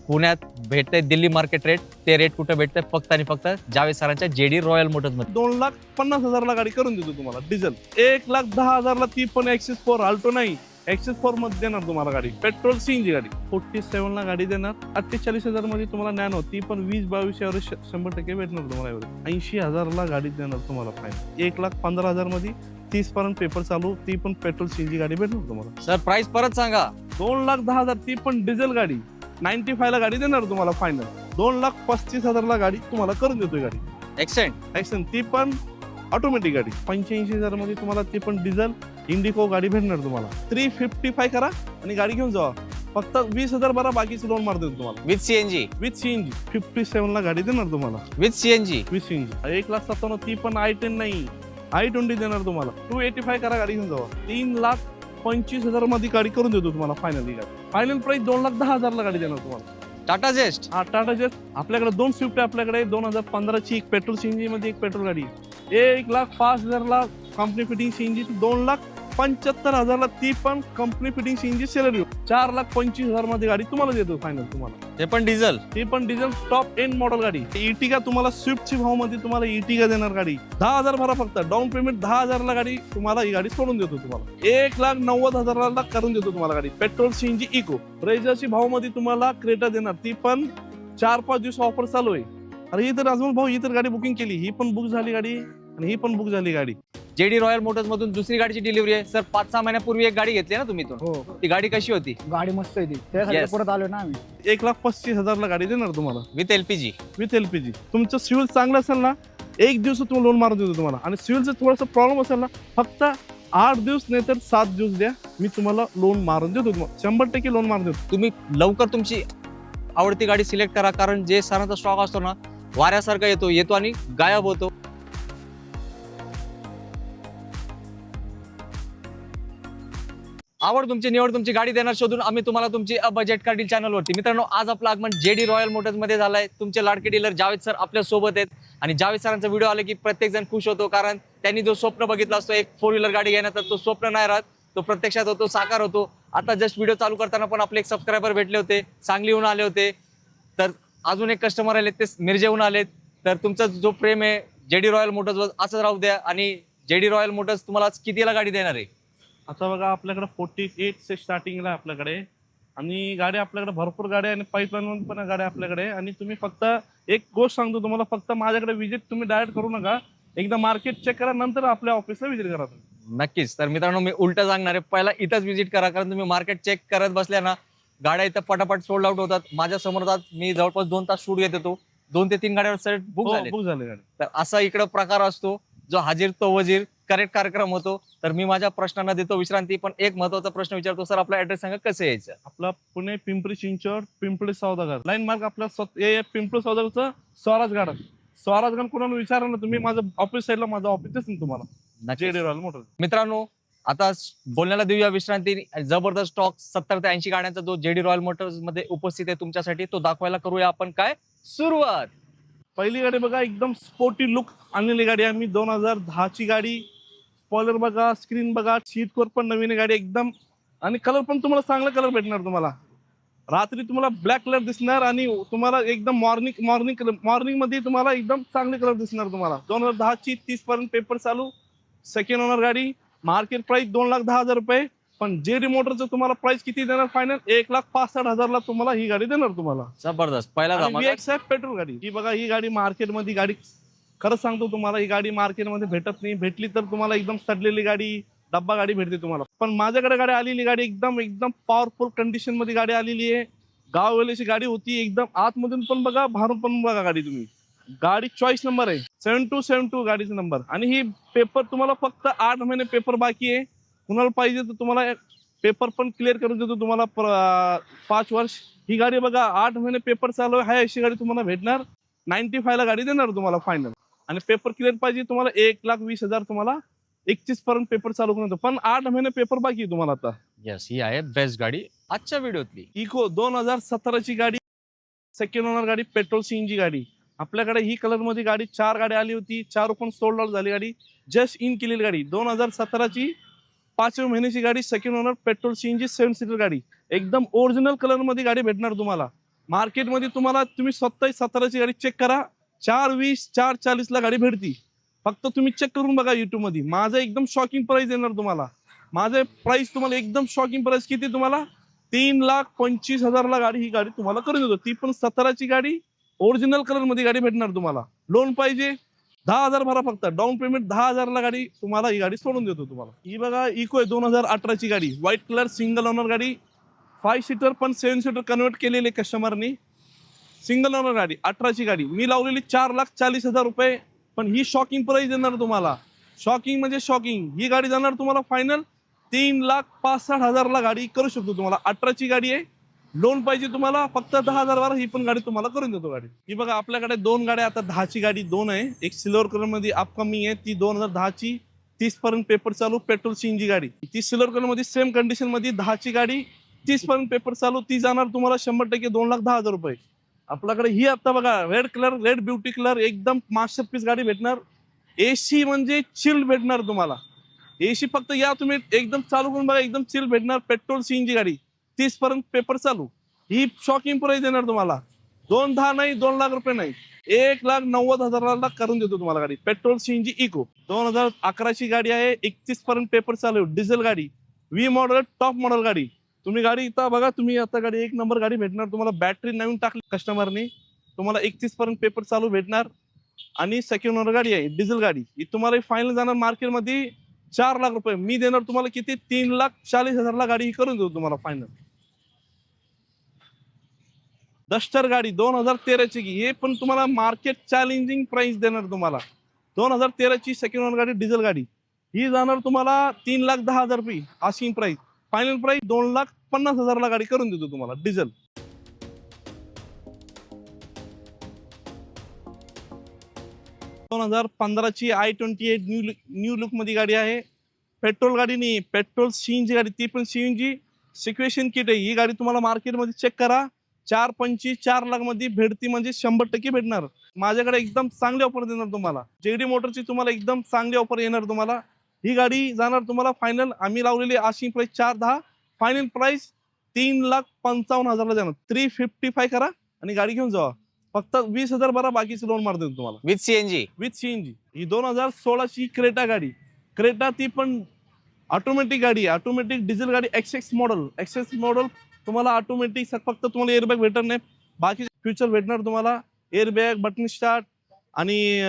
पुण्यात भेटते Delhi market rate, ते रेट कुठे भेटते फक्त आणि फक्त जावेद सरांच्या जेडी रॉयल मोटर्स मध्ये. 2,50,000 गाडी करून देतो तुम्हाला डिझेल. 1,10,000 ती पण एक्सेस 4 आल्टो नाही, एक्सेस 4 मध्ये देणार तुम्हाला गाडी. पेट्रोल सीएनजी गाडी 47 ला गाडी देणार. 48,000 मध्ये तुम्हाला नॅनो, ती पण 20-22 एव्हरेज 100% भेटणार तुम्हाला. एव्हरेज 80,000 ला गाडी देणार तुम्हाला फायनल. 1,15,000 मध्ये 30 पर्यंत पेपर चालू, ती पण पेट्रोल सीएनजी गाडी भेटणार तुम्हाला. सर प्राइस परत सांगा. 2,10,000 ती पण डिझेल गाडी 95 ला गाडी देणार तुम्हाला फायनल. 2,35,000 ला गाडी तुम्हाला करून देतोय गाडी. एक्सेंट ती पण ऑटोमॅटिक गाडी. 85,000 मध्ये तुम्हाला ती पण डिझेल इंडिको गाडी भेटणार तुम्हाला. 355 करा आणि गाडी घेऊन जावा. फक्त 20,000 भरा, बाकीचं लोन मार देतो तुम्हाला विथ सीएनजी. 57 ला गाडी देणार तुम्हाला विथ सीएनजी. 1,57,000 ती पण i10 नाही, i20 देणार तुम्हाला. 285 करा, गाडी घेऊन जावा. 3,25,000 मध्ये गाडी करून देतो तुम्हाला फायनल. ही गाडी फायनल प्राइस 2,10,000 ला गाडी देणार तुम्हाला. टाटा जेस्ट. हा टाटा जेस्ट आपल्याकडे 2 स्विफ्ट आहे. आपल्याकडे 2015 ची एक पेट्रोल सीएनजी मध्ये एक पेट्रोल गाडी. 1,05,000 ला कंपनी फिटिंग सीएनजी. 2,75,000 ला ती पण कंपनी फिटिंग सीएनजी सेलेरियो. 4,25,000 मध्ये गाडी तुम्हाला देतो फायनल तुम्हाला. ते पण डिझेल. ती पण डिझेल टॉप एंड मॉडेल गाडी. इटिका तुम्हाला स्विफ्टची भाव मध्ये तुम्हाला इटिका देणार गाडी. 10,000 भरा फक्त. डाऊन पेमेंट 10,000 ला गाडी तुम्हाला ही गाडी सोडून देतो तुम्हाला. 1,90,000 ला करून देतो तुम्हाला गाडी. Petrol CNG eco. ब्रेझाची भाव मध्ये तुम्हाला क्रेटा देणार. ती पण 4-5 दिवस ऑफर चालू आहे. अरे ही तर अजून भाऊ, ही तर गाडी बुकिंग केली, ही पण बुक झाली गाडी आणि ही पण बुक झाली गाडी. जेडी रॉयल मोटर्स मधून दुसरी गाडीची डिलिव्हरी आहे. सर 5-6 महिन्यापूर्वी एक गाडी घेतली ना तुम्ही इथून. हो, ती गाडी कशी होती? गाडी मस्त आहे ती, त्यासाठी Yes. परत आलो ना आम्ही. 1,35,000 ला गाडी देणार तुम्हाला विथ एलपीजी. With LPG. तुमचं सिव्हिल चांगलं असेल ना, 1 दिवस तुम्हाला लोन मारून देतो तुम्हाला. आणि सिव्हिलचं थोडंसं प्रॉब्लेम असेल ना, फक्त 8 दिवस नाही तर 7 दिवस द्या, मी तुम्हाला लोन मारून देतो. तुम्हाला 100% लोन मारून देतो. तुम्ही लवकर तुमची आवडती गाडी सिलेक्ट करा, कारण जे सरांचा स्टॉक असतो ना, वाऱ्यासारखा येतो आणि गायब होतो. आवड तुमची, निवड तुमची, गाडी देणार शोधून आम्ही तुम्हाला तुमची बजेट कार डील चॅनलवरती. मित्रांनो, आज आपलं आगमन जेडी रॉयल मोटर्स मध्ये झालंय. तुमचे लाडके डीलर जावेद सर आपल्या सोबत आहेत. आणि जावेद सरांचा व्हिडिओ आला की प्रत्येक जण खुश होतो, कारण त्यांनी जो स्वप्न बघितला असतो एक 4 व्हीलर गाडी घेण्याचा, तो स्वप्न नाही राहत, तो प्रत्यक्षात होतो, साकार होतो. आता जस्ट व्हिडिओ चालू करताना पण आपले एक सबस्क्रायबर भेटले होते, सांगलीहून आले होते. तर अजून एक कस्टमर आले, ते मिरजेहून आलेत. तर तुमचा जो प्रेम आहे जेडी रॉयल मोटर्सवर असंच राहू द्या. आणि जेडी रॉयल मोटर्स तुम्हाला आज कितीला गाडी देणार आहे? आता बघा, आपल्याकडे 48 से स्टार्टिंगला आपल्याकडे. आणि गाड्या आपल्याकडे भरपूर गाड्या आणि पाईपलाईन पण गाड्या आपल्याकडे. आणि तुम्ही फक्त एक गोष्ट सांगतो तुम्हाला, फक्त माझ्याकडे विजिट तुम्ही डायरेक्ट करू नका, एकदा मार्केट चेक करा, नंतर आपल्या ऑफिसला विजिट करा तुम्ही. नक्कीच. तर मित्रांनो, मी उलटं सांगणार आहे, पहिला इथंच व्हिजिट करा, कारण तुम्ही मार्केट चेक करत बसल्या ना, गाड्या इथं पटापट सोल्ड आउट होतात. माझ्या समोर मी जवळपास 2 तास शूट घेत होतो, 2 ते 3 गाड्यावर सेट बुक झाले गाडी. तर असा इकडं प्रकार असतो, जो हाजीर तो वजीर करेक्ट कार्यक्रम होतो. तर मी माझ्या प्रश्नांना देतो विश्रांती, पण एक महत्वाचा प्रश्न विचारतो. सर, आपला ऍड्रेस सांगा, कसं यायचं? आपला पुणे पिंपरी चिंचवड पिंपळी सौदागर लाईन मार्क. आपला पिंपळी सौदागरचं स्वराज गार्डन. स्वराज गार्डन कोणाला विचारा ना तुम्ही, माझं ऑफिस साईडला माझं ऑफिस आहे तुम्हाला, जेडी रॉयल मोटर्स. मित्रांनो, आता बोलण्याला देऊया विश्रांती. जबरदस्त स्टॉक 70 ते 80 गाड्यांचा जो जेडी रॉयल मोटर्स मध्ये उपस्थित आहे तुमच्यासाठी, तो दाखवायला करूया आपण काय सुरुवात. पहिली गाडी बघा, एकदम स्पोर्टी लुक आणलेली गाडी आम्ही. 2010 ची गाडी. स्पॉइलर बघा, स्क्रीन बघा, सीट कोर पण नवीन गाडी एकदम. आणि कलर पण तुम्हाला चांगला कलर भेटणार तुम्हाला. रात्री तुम्हाला ब्लॅक कलर दिसणार आणि तुम्हाला एकदम मॉर्निंग मध्ये तुम्हाला एकदम चांगले कलर दिसणार तुम्हाला. 2010 ची 30 पर्यंत पेपर चालू, सेकंड ओनर गाडी. मार्केट प्राइस 2,10,000 रुपये. पण जेडी मोटरचं तुम्हाला प्राइस किती देणार फायनल? 1,65,000 ला तुम्हाला ही गाडी देणार तुम्हाला. जबरदस्त. पहिला पेट्रोल गाडी ही बघा. ही गाडी मार्केटमध्ये गाडी, खरंच सांगतो तुम्हाला, ही गाडी मार्केटमध्ये भेटत नाही. भेटली तर तुम्हाला एकदम सडलेली गाडी, डब्बा गाडी भेटते तुम्हाला. पण माझ्याकडे गाडी आलेली, गाडी एकदम पॉवरफुल कंडिशन मध्ये गाडी आलेली आहे. गाववाल्याची गाडी होती एकदम. आतमधून पण बघा, बाहेरून पण बघा गाडी तुम्ही. गाडी चॉईस नंबर आहे 7272 गाडीचा नंबर. आणि ही पेपर तुम्हाला फक्त 8 महिने पेपर बाकी आहे. कुणाला पाहिजे तर तुम्हाला पेपर पण क्लिअर करून देतो तुम्हाला 5 वर्ष. ही गाडी बघा, 8 महिने पेपर चालू आहे. अशी गाडी तुम्हाला भेटणार. 95 ला गाडी देणार तुम्हाला फायनल. आणि पेपर क्लिअर पाहिजे तुम्हाला 1,20,000 तुम्हाला 31 पर्यंत पेपर चालू करून देतो. पण 8 महिने पेपर बाकी आहे तुम्हाला आता. यस, ही आहे बेस्ट गाडी आजच्या व्हिडिओतली. इको 2017 ची गाडी, सेकंड ओनर गाडी, पेट्रोल सीएनजी गाडी. आपल्याकडे ही कलर मध्ये गाडी 4 गाडी आली होती. 4 पण सोल्ड आउट झाली गाडी. जस्ट इन केलेली गाडी. 2017 ची 5व्या महिन्याची गाडी, second owner, petrol CNG 7 seater गाडी. एकदम ओरिजिनल कलर मध्ये गाडी भेटणार तुम्हाला. मार्केटमध्ये तुम्हाला तुम्ही स्वतः 17ची गाडी चेक करा, 420 440 ला गाडी भेटती. फक्त तुम्ही चेक करून बघा YouTube मध्ये. माझं एकदम शॉकिंग प्राइस येणार तुम्हाला. माझे प्राइस तुम्हाला एकदम शॉकिंग प्राइस किती तुम्हाला 3,25,000 ला गाडी, ही गाडी तुम्हाला करून देतो. ती पण 17ची गाडी, ओरिजिनल कलर मध्ये गाडी भेटणार तुम्हाला. लोन पाहिजे 10,000 भरा, फक्त डाऊन पेमेंट 10,000 ला गाडी तुम्हाला ही गाडी सोडून देतो तुम्हाला. ही बघा इको आहे 2018ची गाडी, व्हाईट कलर सिंगल ओनर गाडी, 5 सीटर पण 7 सीटर कन्वर्ट केलेले कस्टमरनी. सिंगल ओनर गाडी 18ची गाडी मी लावलेली 4,40,000 रुपये. पण ही शॉकिंग प्राइस देणार तुम्हाला. शॉकिंग म्हणजे शॉकिंग. ही गाडी जाणार तुम्हाला फायनल 3,65,000 ला गाडी करू शकतो तुम्हाला. 18ची गाडी आहे, लोन पाहिजे तुम्हाला फक्त 10,000 भरा, ही पण गाडी तुम्हाला करून देतो गाडी. ही बघा आपल्याकडे 2 गाड्या आता 10ची गाडी 2 आहे. एक सिल्वर कलर मध्ये अपकमिंग आहे, ती 2010ची 30 पर्यंत पेपर चालू पेट्रोल सीएनजी गाडी. ती सिल्वर कलर मध्ये सेम कंडिशन मध्ये 10ची गाडी 30 पर्यंत पेपर चालू, ती जाणार तुम्हाला 100% 2,10,000 रुपये. आपल्याकडे ही आता बघा red colour, red beauty colour, एकदम मास्टरपीस गाडी भेटणार. एसी म्हणजे चिल्ड भेटणार तुम्हाला. एसी फक्त या तुम्ही एकदम चालू करून बघा, एकदम चिल्ड भेटणार. पेट्रोल सीएनजी गाडी 30 पर्यंत पेपर चालू, ही शॉकिंग प्राइस देणार तुम्हाला. 2,10 नाही, 2 लाख रुपये नाही, 1,90,000 करून देतो तुम्हाला गाडी. पेट्रोल सीएनजी इको 2011ची गाडी आहे, 31 पर्यंत पेपर चालू, डिझेल गाडी, व्ही मॉडेल, टॉप मॉडेल गाडी. तुम्ही गाडी इथं बघा, तुम्ही आता गाडी 1 नंबर गाडी भेटणार तुम्हाला. बॅटरी नवीन टाकली कस्टमरनी, तुम्हाला 31 पर्यंत पेपर चालू भेटणार. आणि सेकंड ओनर गाडी आहे, डिझेल गाडी. ही तुम्हाला फायनल जाणार मार्केटमध्ये 4 लाख रुपये. मी देणार तुम्हाला किती 3,40,000 ला गाडी ही करून देतो तुम्हाला फायनल. डस्टर गाडी 2013ची, हे पण तुम्हाला मार्केट चॅलेंजिंग प्राइस देणार तुम्हाला. 2013ची सेकंड ओनर गाडी, डिझेल गाडी, ही जाणार तुम्हाला 3,10,000 रुपये आस्किंग प्राइस. फायनल प्राइस 2,50,000 ला गाडी करून देतो तुम्हाला डिझेल. 2015ची i28 न्यू लुक मध्ये गाडी आहे. पेट्रोल गाडी नाही, पेट्रोल सीएनजी गाडी, ती पण सीएनजी सिक्वेशन किट आहे. ही गाडी तुम्हाला मार्केटमध्ये चेक करा 4,25 4 लाख मध्ये भेटती, म्हणजे 100% भेटणार. माझ्याकडे एकदम चांगली ऑफर देणार तुम्हाला. जेडी मोटरची तुम्हाला एकदम चांगली ऑफर येणार तुम्हाला. ही गाडी जाणार तुम्हाला फायनल, आम्ही लावलेली आस्किंग प्राइस 4,10, फायनल प्राइस 3,55,000 ला जाणार. 355 करा आणि गाडी घेऊन जावा. फक्त 20,000 भरा, बाकीचे लोन मार देतो तुम्हाला विथ सीएनजी. With CNG. ही 2016ची क्रेटा गाडी, क्रेटा ती पण ऑटोमॅटिक गाडी, ऑटोमॅटिक डिझेल गाडी, एक्सेस मॉडेल तुम्हाला ऑटोमॅटिक. फक्त तुम्हाला एअरबॅग भेटणार नाही, बाकी फ्युचर भेटणार तुम्हाला. एअरबॅग, बटन स्टार्ट आणि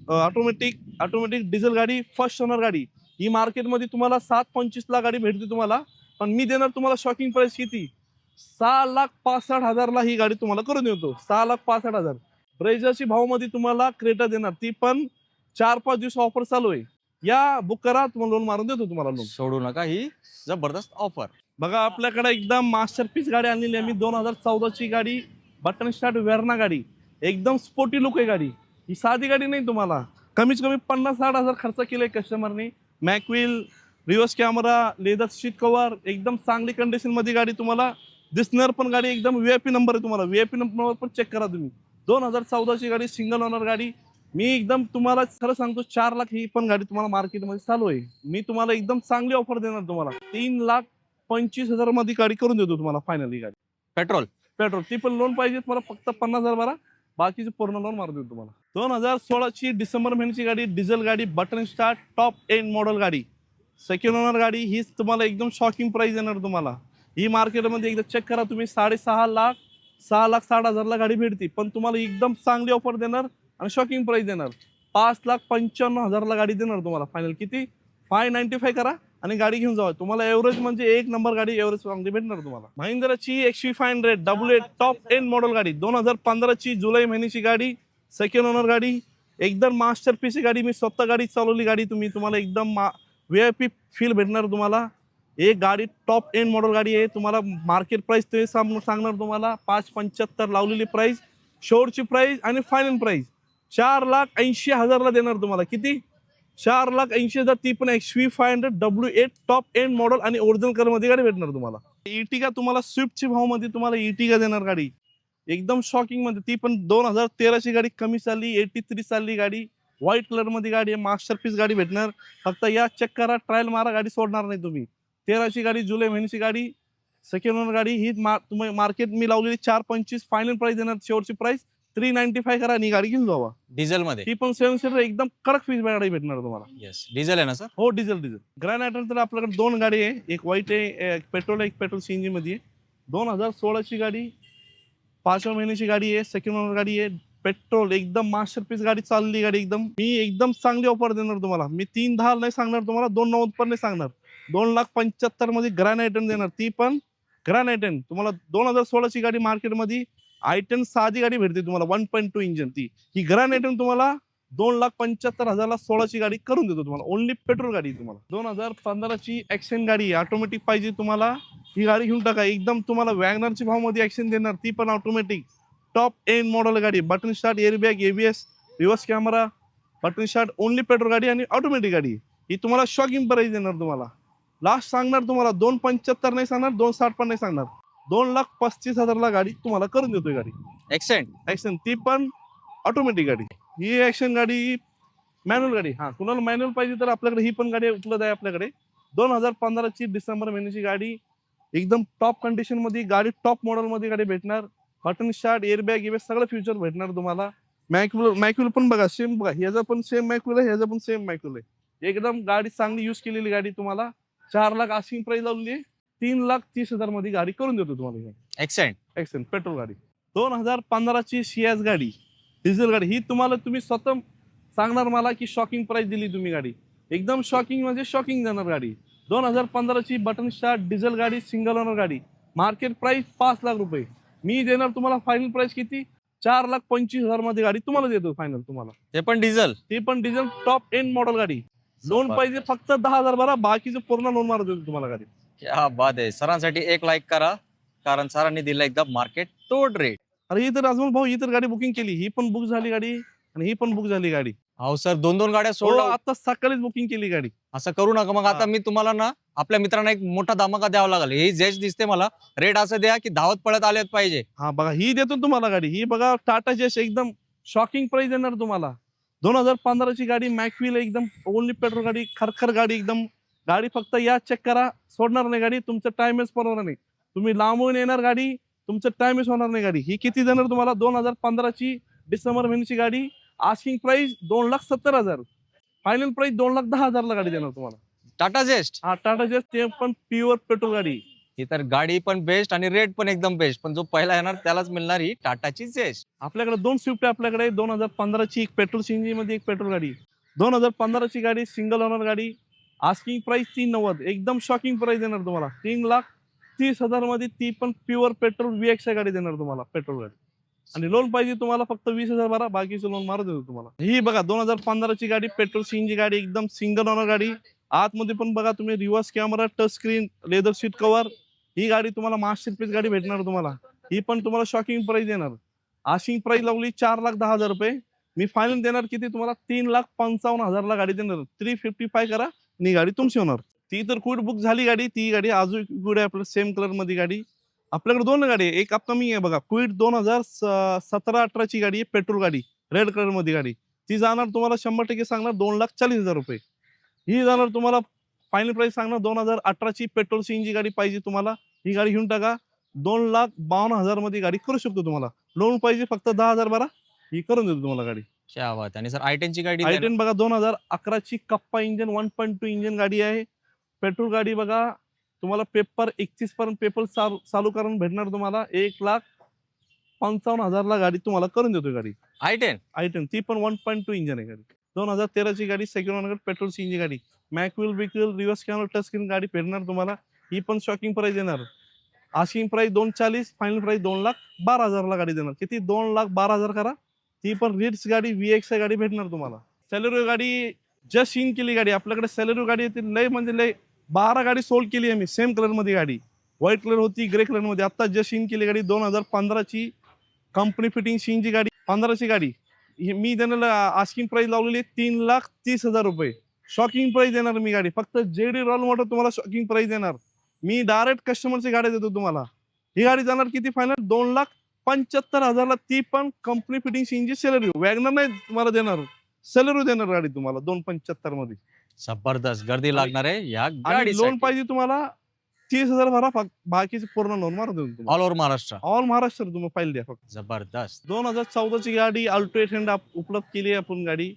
ऑटोमॅटिक डिझेल गाडी, फर्स्ट ओनर गाडी. ही मार्केटमध्ये तुम्हाला 7,25 ला गाडी भेटते तुम्हाला. पण मी देणार तुम्हाला शॉकिंग प्राइस किती 6,65,000 ला ही गाडी तुम्हाला करून देतो. 6,65,000. ब्रेजाची भावमध्ये तुम्हाला क्रेटा देणार, ती पण 4-5 दिवस ऑफर चालू आहे. या बुक करा, तुम्हाला लोन मारून देतो तुम्हाला. लोन सोडू नका, ही जबरदस्त ऑफर. बघा आपल्याकडे एकदम मास्टरपीस गाडी आणलेली आहे मी. 2014ची गाडी, बटन स्टार्ट वेर्ना गाडी, एकदम स्पोर्टी लुक आहे गाडी. ही साधी गाडी नाही, तुम्हाला कमीत कमी 50-60,000 खर्च केलाय कस्टमरने. Mag wheel, reverse camera, leather seat cover, एकदम चांगली कंडिशन मध्ये गाडी तुम्हाला दिसणार. पण गाडी एकदम VIP नंबर आहे तुम्हाला. VIP नंबर पण चेक करा तुम्ही. 2014ची गाडी, सिंगल ओनर गाडी. मी एकदम तुम्हाला खरं सांगतो 4 लाख ही पण गाडी तुम्हाला मार्केटमध्ये चालू आहे. मी तुम्हाला एकदम चांगली ऑफर देणार तुम्हाला. 3,25,000 मध्ये गाडी करून देतो तुम्हाला फायनली गाडी. पेट्रोल ती पण लोन पाहिजे तुम्हाला, फक्त 50,000 भरा, बाकीचे पूर्ण लोन मार देतो तुम्हाला. 2016ची डिसेंबर महिन्याची गाडी, डिझेल गाडी, button start, top end model गाडी, सेकंड ओनर गाडी. हीच तुम्हाला एकदम शॉकिंग प्राइस देणार तुम्हाला. ही मार्केटमध्ये एकदा चेक करा तुम्ही, 6.5 लाख 6,60,000 ला गाडी भेटती. पण तुम्हाला एकदम चांगली ऑफर देणार आणि शॉकिंग प्राइस देणार. 5,95,000 ला गाडी देणार तुम्हाला फायनल. किती 595 करा आणि गाडी घेऊन जावा. तुम्हाला एव्हरेज म्हणजे 1 नंबर गाडी एव्हरेज चांगली भेटणार तुम्हाला. महिंद्राची XV500 W top end model गाडी, 2015ची जुलै महिन्याची गाडी, सेकंड ओनर गाडी, एकदम मास्टरपीस गाडी. मी स्वतः गाडी चालवली गाडी. तुम्हाला एकदम VIP फील भेटणार तुम्हाला. एक गाडी टॉप एंड मॉडेल गाडी आहे. तुम्हाला मार्केट प्राइस ते सांगणार तुम्हाला 5,75 लावलेली प्राइस, शोरची प्राइस आणि फायनल प्राइस 4,80,000 ला देणार तुम्हाला. किती 4,80,000. ती पण XV500 W top end model आणि ओरिजिनल कलर मध्ये गाडी भेटणार तुम्हाला. इर्टिगा तुम्हाला स्विफ्टची भाव मध्ये तुम्हाला इर्टिगा देणार गाडी, एकदम शॉकिंग मध्ये. ती पण 2013ची गाडी, कमी चालली, 83 चालली गाडी, व्हाईट कलर मध्ये गाडी आहे. मास्टरपीस गाडी भेटणार. फक्त या चेक करा, ट्रायल मारा, गाडी सोडणार नाही तुम्ही. 13ची गाडी, जुलै महिन्याची गाडी, सेकंड ओनर गाडी ही तुम्ही मार्केट मी लावलेली 425 फायनल प्राइस देणार. शेवटची प्राइस 395 करा आणि गाडी घेऊन जावा. डिझेल मध्ये ती पण 7 सीटर एकदम कडक फीस गाडी भेटणार तुम्हाला. येस डिझेल आहे ना सर? हो डिझेल. ग्रँड आयटन तर आपल्याकडे 2 गाडी आहे. एक व्हाईट आहे, एक पेट्रोल आहे, एक पेट्रोल सीएनजी मध्ये आहे. 2016 गाडी, 5व्या महिन्याची गाडी आहे. सेकंड ओनर गाडी आहे. पेट्रोल एकदम मास्टरपीस गाडी चालली गाडी एकदम. मी एकदम चांगली ऑफर देणार तुम्हाला. मी 310 नाही सांगणार तुम्हाला, 290 पण नाही सांगणार. 2,75,000 मध्ये ग्रँड आयटन देणार. ती पण ग्रँड आयटन तुम्हाला 2016 गाडी मार्केटमध्ये आयटन साधी गाडी भेटते तुम्हाला 1.2 इंजन. ती ही ग्रँड आयटन तुम्हाला 2,75,000 16 गाडी करून देतो तुम्हाला. ओनली पेट्रोल गाडी तुम्हाला. 2015 ऍक्शन गाडी ऑटोमॅटिक पाहिजे तुम्हाला, ही गाडी घेऊन टाका. एकदम तुम्हाला वॅगनरच्या भावमध्ये ऍक्शन देणार. ती पण ऑटोमॅटिक टॉप एंड मॉडेल गाडी. Button start, airbag, ABS, reverse camera, button start. Only petrol गाडी आणि ऑटोमॅटिक गाडी. ही तुम्हाला शॉकिंग प्राइस देणार तुम्हाला. लास्ट सांगणार तुम्हाला 2,75 नाही सांगणार, 2,60 पण नाही सांगणार. 2,35,000 गाडी तुम्हाला करून देतोय गाडी. ऍक्शन ती पण ऑटोमॅटिक गाडी. ही ऍक्शन गाडी मॅन्युअल गाडी. हा कुणाला मॅन्युअल पाहिजे तर आपल्याकडे ही पण गाडी उपलब्ध आहे आपल्याकडे. 2015 डिसेंबर महिन्याची गाडी एकदम टॉप कंडिशन मध्ये गाडी, टॉप मॉडेल मध्ये गाडी भेटणार. बटन स्टार्ट, एअरबॅग, ABS सगळं फ्युचर भेटणार तुम्हाला. मॅक्युल पण बघा सेम बघा. ह्याचा पण सेम मॅक्युल आहे, ह्याचा पण सेम मॅक्युल आहे. एकदम गाडी चांगली युज केलेली गाडी तुम्हाला. 4 लाख आस्किंग प्राइस लावली आहे. 3,30,000 मध्ये गाडी करून देतो तुम्हाला. ऍक्शन पेट्रोल गाडी. 2015 सियाज गाडी, डिझेल गाडी. ही तुम्हाला तुम्ही स्वतः सांगणार मला की शॉकिंग प्राइस दिली तुम्ही गाडी. एकदम शॉकिंग म्हणजे शॉकिंग जाणार गाडी. 2015 बटन स्टार्ट डिझेल गाडी, सिंगल ओनर गाडी. मार्केट प्राइस 5 लाख रुपये. मी देणार तुम्हाला फायनल प्राइस किती? 4,25,000 मध्ये गाडी तुम्हाला देतो फायनल तुम्हाला. ते पण डिझेल टॉप एंड मॉडेल गाडी. लोन पाहिजे फक्त 10,000 भरा, बाकीचं पूर्ण लोन मारत देतो तुम्हाला गाडी. क्या बात आहे. सरांसाठी एक लाईक करा, कारण सरांनी दिला एकदम मार्केट तोड रेट. अरे ही तर अजून भाऊ ही तर गाडी बुकिंग केली. ही पण बुक झाली गाडी आणि ही पण बुक झाली गाडी. अहो सर 2 गाड्या हो सोडल्या. आता सकाळीच बुकिंग केली गाडी. असं करू नका. मग आता मी तुम्हाला ना आपल्या मित्रांना एक मोठा धमाका द्यावा लागेल. ही जेस्ट दिसते मला, रेट असं द्या की धावत पळत आलेच पाहिजे. हा बघा ही देतो तुम्हाला गाडी. ही बघा टाटा जेस्ट एकदम शॉकिंग प्राइस देणार तुम्हाला. 2015 गाडी मॅक्विल एकदम ओनली पेट्रोल गाडी. खरखर गाडी एकदम. गाडी फक्त या चेक करा, सोडणार नाही गाडी. तुमचं टाइमच पडणार नाही. तुम्ही लांबून येणार गाडी, तुमचं टाइमच होणार नाही गाडी. ही किती देणार तुम्हाला? 2015 डिसेंबर महिन्याची गाडी. Asking price 2,70,000. फायनल प्राइस 2,10,000 गाडी देणार तुम्हाला. टाटा जेस्ट. हा टाटा जेस्ट ते पण प्युअर पेट्रोल गाडी. ही तर गाडी पण बेस्ट आणि रेट पण एकदम बेस्ट. पण जो पहिला येणार त्यालाच मिळणार ही टाटाची जेस्ट. आपल्याकडे 2 स्विफ्ट आहे आपल्याकडे. 2015 एक पेट्रोल सीएनजी मध्ये, एक पेट्रोल गाडी. 2015 गाडी सिंगल ओनर गाडी. Asking price 390. एकदम शॉकिंग प्राइस देणार तुम्हाला. 3,30,000 मध्ये ती पण प्युअर पेट्रोल VX गाडी देणार तुम्हाला पेट्रोल गाडी. आणि लोन पाहिजे तुम्हाला फक्त 20,000 भरा, बाकीचं लोन मारत देतो तुम्हाला. ही बघा 2015 गाडी पेट्रोल सीएनजी गाडी एकदम सिंगल ओनर गाडी. आतमध्ये पण बघा तुम्ही reverse camera, touch screen, leather seat cover. ही गाडी तुम्हाला मास्टरपीस गाडी भेटणार तुम्हाला. ही पण तुम्हाला शॉकिंग प्राइस देणार. आस्किंग प्राइस लावली 4,10,000 रुपये. मी फायनल देणार किती तुम्हाला? 3,55,000 गाडी देणार. 355 करा आणि गाडी तुमची होणार. ती तर कुठ बुक झाली गाडी. ती गाडी अजून गुड आहे आपल्याला सेम कलर मध्ये गाडी. आपल्याकडे 2 गाडी आहे. एक अपकमिंग आहे बघा क्विड 2017-18 गाडी आहे पेट्रोल गाडी, रेड कलर मध्ये गाडी. ती जाणार तुम्हाला 100% सांगणार 2,40,000 रुपये. ही जाणार तुम्हाला फायनल प्राइस सांगणार 2018 पेट्रोल सीएनजी गाडी पाहिजे तुम्हाला. ही गाडी घेऊन टाका. 2,52,000 मध्ये गाडी करू शकतो तुम्हाला. लोन पाहिजे फक्त 10,000 भरा, ही करून देतो तुम्हाला गाडी. क्या बात. आणि सर i10 ची गाडी i10 बघा 2011 कप्पा इंजन 1.2 इंजन गाडी आहे. पेट्रोल गाडी बघा तुम्हाला पेपर 31 पर्यंत पेपर चालू करून भेटणार तुम्हाला. 1,55,000 गाडी तुम्हाला करून देतो गाडी. i10 ती पण 1.2 इंजन आहे गाडी. 2013 गाडी सेकंड ओनर पेट्रोल सीएनजी गाडी. मॅक्विल बिक्विल रिव्हर्स कॅमेरा टच स्क्रीन गाडी भेटणार तुम्हाला. ही पण शॉकिंग प्राइस देणार. आस्किंग प्राइस 2,40,000, फायनल प्राइस 2,12,000 गाडी देणार. किती? 2,12,000 करा. ती पण रिट्स गाडी VX गाडी भेटणार तुम्हाला. सेलेरिओ गाडी जस्ट इन केली गाडी आपल्याकडे. सेलेरिओ गाडी येते लय म्हणजे लय 12 गाडी सोल्ड केली आहे मी सेम कलर मध्ये गाडी. व्हाईट कलर होती, ग्रे कलर मध्ये. आता जस्ट इन केली गाडी. 2015 कंपनी फिटिंग सीएनजी गाडी. 15 गाडी मी देणार. आस्किंग प्राइस लावलेली 3,30,000 रुपये. शॉकिंग प्राइस देणार मी गाडी. फक्त JD रॉयल मोटर तुम्हाला शॉकिंग प्राइस देणार. मी डायरेक्ट कस्टमरची गाडी देतो तुम्हाला. ही गाडी जाणार किती फायनल? 2,75,000. ती पण company fitting CNG Celerio. WagonR नाही तुम्हाला देणार, सेलेरिओ देणार गाडी तुम्हाला 2,75,000 मध्ये. जबरदस्त गर्दी लागणार आहे या आणि गाडी. लोन पाहिजे तुम्हाला 30,000 भरा, बाकीचे पूर्ण लोन मारून देऊन तुम्हाला. All over Maharashtra. All Maharashtra तुम्ही फाईल द्या फक्त. जबरदस्त. 2014 ची गाडी अल्टो 800 उपलब्ध केली आहे आपण गाडी.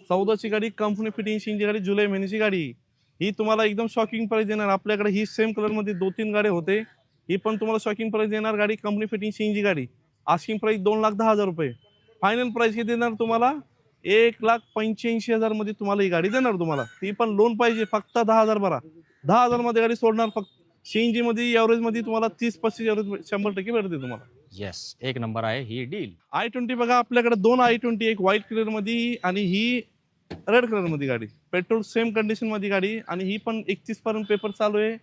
14 ची गाडी कंपनी फिटिंग गाडी, जुलै महिन्याची गाडी. ही तुम्हाला एकदम शॉकिंग प्राइस देणार. आपल्याकडे ही सेम कलर मध्ये 2-3 गाडी होते. ही पण तुम्हाला शॉकिंग प्राइस देणार गाडी. कंपनी फिटिंग ची गाडी. आस्किंग प्राइस 2,10,000 रुपये. फायनल प्राइस किती देणार तुम्हाला? 1,85,000 मध्ये तुम्हाला ही गाडी देणार तुम्हाला. ती पण लोन पाहिजे, फक्त 10,000 भरा. 10,000 मध्ये गाडी सोडणार. फक्त सीएनजी मध्ये एव्हरेज मध्ये तुम्हाला 30-35 एव्हरेज 100% भेटते तुम्हाला. येस, एक नंबर आहे ही डील. i20 बघा, आपल्याकडे 2 i20, एक व्हाईट कलर मध्ये आणि ही रेड कलर मध्ये गाडी. पेट्रोल सेम कंडिशन मध्ये गाडी आणि ही पण 31 पर्यंत पेपर चालू आहे.